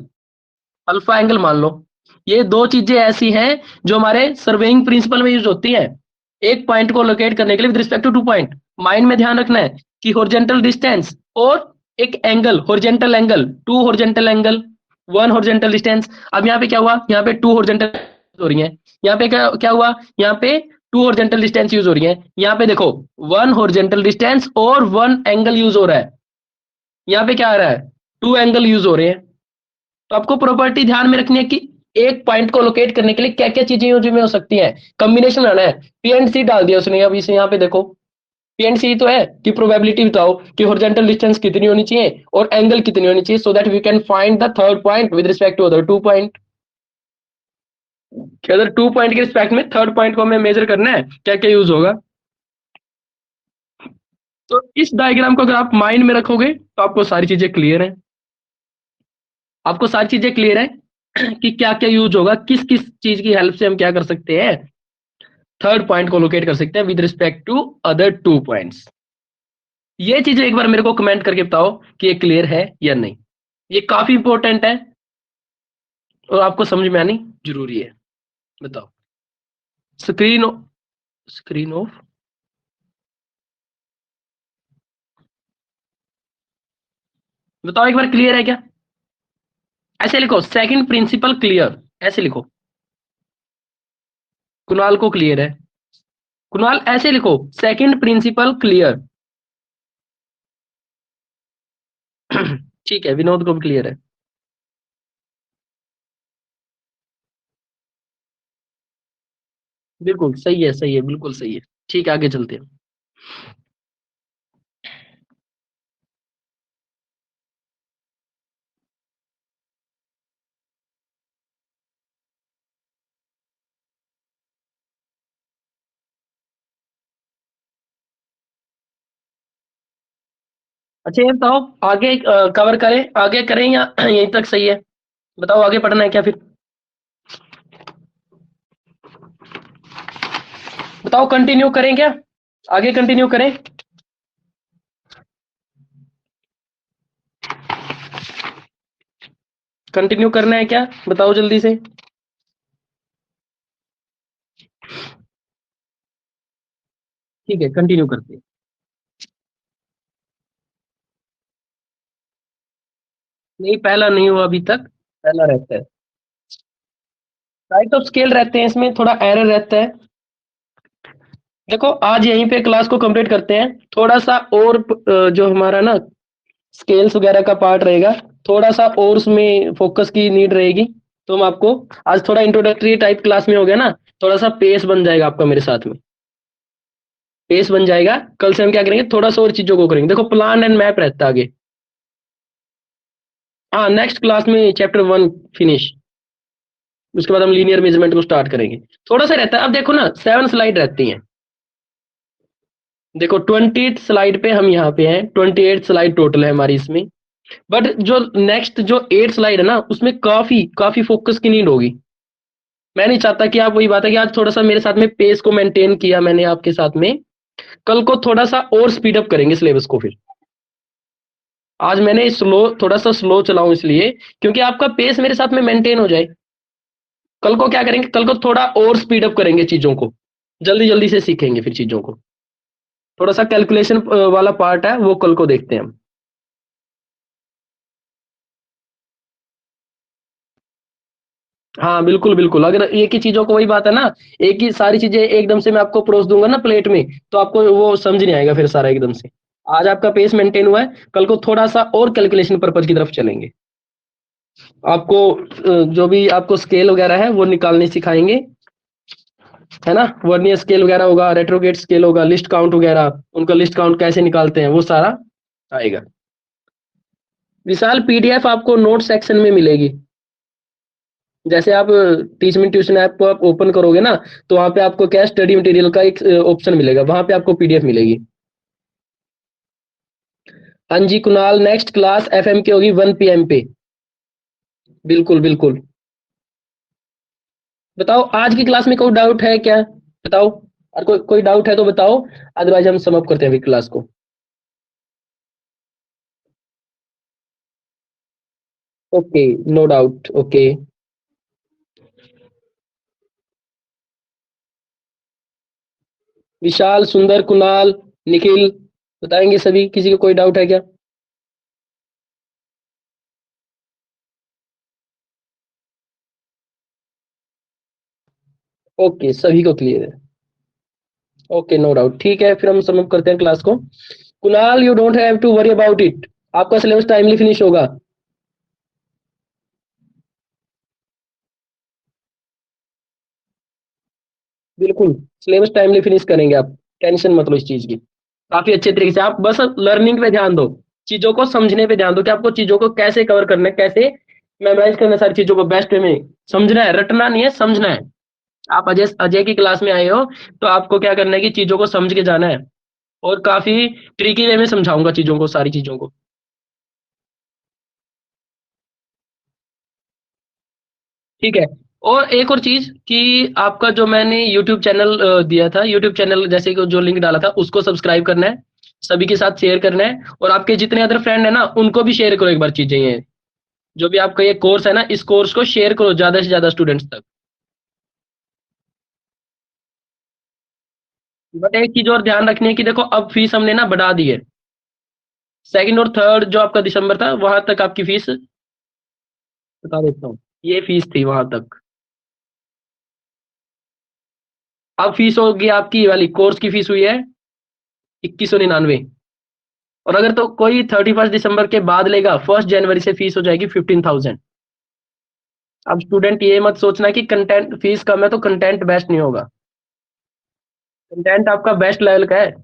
अल्फा एंगल मान लो, ये दो चीजें ऐसी हैं जो हमारे सर्वेइंग प्रिंसिपल में यूज होती हैं, एक पॉइंट को लोकेट करने के लिए with respect to 2 point. Mind में ध्यान रखना है कि हॉरिजॉन्टल डिस्टेंस और एक angle, horizontal angle, two horizontal angle, one horizontal distance. अब यहाँ पे क्या हुआ, यहाँ पे टू हॉरिजॉन्टल हो रही है, यहाँ पे क्या क्या हुआ, यहाँ पे टू हॉरिजॉन्टल डिस्टेंस यूज हो रही है, यहाँ पे देखो वन हॉरिजॉन्टल डिस्टेंस और वन एंगल यूज हो रहा है, यहाँ पे क्या आ रहा है, टू एंगल यूज हो रहे हैं। तो आपको प्रॉपर्टी ध्यान में रखनी है कि एक पॉइंट को लोकेट करने के लिए क्या क्या चीजें यूज में हो सकती हैं, कॉम्बिनेशन लाना है। पी एंड सी डाल दिया उसने, अब इसे यहाँ पे देखो, पी एंड सी तो है कि प्रोबेबिलिटी बताओ कि हॉरिजॉन्टल डिस्टेंस कितनी होनी चाहिए और एंगल कितनी होनी चाहिए, so that we can find the third point with respect to other 2 point. कि अगर 2 पॉइंट के रिस्पेक्ट में थर्ड पॉइंट को हमें मेजर करना है, क्या क्या यूज होगा। तो इस डायग्राम को अगर आप माइंड में रखोगे तो आपको सारी चीजें क्लियर है, आपको सारी चीजें क्लियर है कि क्या क्या यूज होगा, किस किस चीज की हेल्प से हम क्या कर सकते हैं, थर्ड पॉइंट को लोकेट कर सकते हैं with respect to other 2 points. ये चीजें एक बार मेरे को कमेंट करके बताओ कि ये क्लियर है या नहीं। ये काफी इंपॉर्टेंट है और आपको समझ में आनी जरूरी है। बताओ, स्क्रीन स्क्रीन ऑफ, बताओ एक बार क्लियर है क्या। ऐसे लिखो, सेकंड प्रिंसिपल क्लियर, ऐसे लिखो, कुणाल को क्लियर है, कुणाल ऐसे लिखो, सेकंड प्रिंसिपल क्लियर। ठीक है, विनोद को भी क्लियर है। बिल्कुल सही है, सही है, बिल्कुल सही है। ठीक है, आगे चलते हैं। अच्छा ये बताओ, आगे कवर करें, आगे करें या यहीं तक सही है। बताओ आगे पढ़ना है क्या फिर, बताओ कंटिन्यू करें क्या, आगे कंटिन्यू करें। कंटिन्यू करना है क्या, बताओ जल्दी से। ठीक है, कंटिन्यू करते हैं। नहीं, पहला नहीं हुआ अभी तक, पहला रहता है। टाइप ऑफ स्केल रहते हैं, इसमें थोड़ा एरर रहता है। देखो आज यहीं पे क्लास को कंप्लीट करते हैं, थोड़ा सा और जो हमारा ना स्केल्स वगैरह का पार्ट रहेगा, थोड़ा सा और उसमें फोकस की नीड रहेगी। तो हम आपको आज थोड़ा इंट्रोडक्टरी टाइप क्लास में हो गया ना, थोड़ा सा पेस बन जाएगा आपका मेरे साथ में, पेस बन जाएगा। कल से हम क्या करेंगे, थोड़ा सा और चीजों को करेंगे। देखो प्लान एंड मैप रहता है आगे। हाँ, नेक्स्ट क्लास में चैप्टर 1 फिनिश, उसके बाद हम लीनियर मेजरमेंट को स्टार्ट करेंगे। थोड़ा सा रहता है। अब देखो ना 7 स्लाइड रहती हैं। देखो 20 स्लाइड पे हम यहाँ पे हैं, 28 स्लाइड टोटल है हमारी इसमें। बट जो नेक्स्ट जो 8 स्लाइड है ना, उसमें काफी काफी फोकस की नीड होगी। मैं नहीं चाहता कि आप, वही बात है कि आज थोड़ा सा मेरे साथ में पेस को मेंटेन किया मैंने आपके साथ में, कल को थोड़ा सा और स्पीड अप करेंगे सिलेबस को। फिर आज मैंने स्लो, थोड़ा सा स्लो चलाऊं इसलिए, क्योंकि आपका पेस मेरे साथ में मेंटेन हो जाए। कल को क्या करेंगे, कल को थोड़ा और स्पीड अप करेंगे चीजों को, जल्दी जल्दी से सीखेंगे फिर चीजों को। थोड़ा सा कैलकुलेशन वाला पार्ट है, वो कल को देखते हैं हम। हाँ बिल्कुल बिल्कुल, अगर एक ही चीजों को, वही बात है ना, एक ही सारी चीजें एकदम से मैं आपको परोस दूंगा ना प्लेट में, तो आपको वो समझ नहीं आएगा फिर सारा एकदम से। आज आपका पेस मेंटेन हुआ है, कल को थोड़ा सा और कैलकुलेशन पर्पज की तरफ चलेंगे। आपको जो भी आपको स्केल वगैरह है वो निकालने सिखाएंगे, है ना। वर्नियर स्केल वगैरह होगा, रेट्रोगेट स्केल होगा, लिस्ट काउंट वगैरह, उनका लिस्ट काउंट कैसे निकालते हैं वो सारा आएगा। विशाल पीडीएफ आपको नोट सेक्शन में मिलेगी। जैसे आप टीच मी ट्यूशन ऐप को आप ओपन करोगे ना, तो वहां पे आपको क्या स्टडी मटेरियल का एक ऑप्शन मिलेगा, वहां पे आपको पीडीएफ मिलेगी। हाँ जी कुणाल, नेक्स्ट क्लास एफएम की होगी 1 PM पे। बिल्कुल बिल्कुल। बताओ आज की क्लास में कोई डाउट है क्या, बताओ। और कोई डाउट है तो बताओ, अदरवाइज हम सम अप करते हैं अभी क्लास को। Okay, no doubt, okay. Vishal, Sundar, Kunal, Nikhil बताएंगे सभी, किसी को कोई डाउट है क्या। ओके, सभी को क्लियर है। ओके, नो डाउट, ठीक है, फिर हम सबमिट करते हैं क्लास को। Kunal, you don't have to worry about it, आपका सिलेबस टाइमली फिनिश होगा। बिल्कुल, सिलेबस टाइमली फिनिश करेंगे आप, टेंशन मत लो इस चीज की। काफी अच्छे तरीके से आप बस लर्निंग पे ध्यान दो, चीजों को समझने पे ध्यान दो कि आपको चीजों को कैसे कवर करना है, कैसे मेमोराइज करना है, सारी चीजों को बेस्ट वे में समझना है, रटना नहीं है, समझना है। आप अजय अजय की क्लास में आए हो, तो आपको क्या करना है कि चीजों को समझ के जाना है, और काफी ट्रिकी वे में समझाऊंगा चीजों को, सारी चीजों को। ठीक है। और एक और चीज कि आपका जो मैंने यूट्यूब चैनल दिया था, यूट्यूब चैनल जैसे कि जो लिंक डाला था उसको सब्सक्राइब करना है, सभी के साथ शेयर करना है, और आपके जितने अदर फ्रेंड है ना उनको भी शेयर करो एक बार चीजें ये, जो भी आपका ये कोर्स है ना, इस कोर्स को शेयर करो ज्यादा से ज्यादा स्टूडेंट्स तक। बट एक चीज और ध्यान रखनी है कि देखो अब फीस हमने ना बढ़ा दी है। सेकंड और थर्ड जो आपका दिसंबर था, वहां तक आपकी फीस बता देता हूँ, ये फीस थी वहां तक। अब फीस होगी आपकी, ये वाली कोर्स की फीस हुई है 2199। और अगर तो कोई 31 दिसंबर के बाद लेगा, 1 जनवरी से फीस हो जाएगी 15,000। अब स्टूडेंट ये मत सोचना कि कंटेंट फीस कम है तो कंटेंट बेस्ट नहीं होगा, कंटेंट आपका बेस्ट लेवल का है।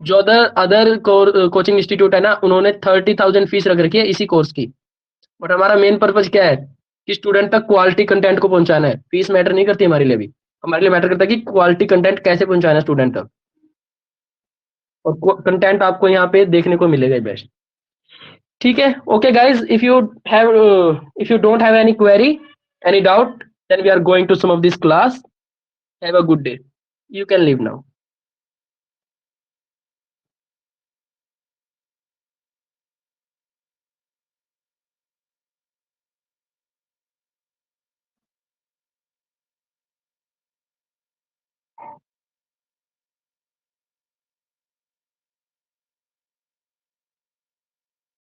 जो अदर अदर कोचिंग इंस्टीट्यूट है ना, उन्होंने 30,000 फीस रख रखी है इसी कोर्स की। बट हमारा मेन पर्पज क्या है कि स्टूडेंट तक क्वालिटी कंटेंट को पहुंचाना है, फीस मैटर नहीं करती हमारे लिए भी। हमारे लिए मैटर करता है कि क्वालिटी कंटेंट कैसे पहुंचाना है स्टूडेंट तक, और कंटेंट आपको यहाँ पे देखने को मिलेगा बेस्ट। ठीक है, okay guys, have if you don't have any query, any doubt, then we are going to sum of this class. Have a good day. You can leave now.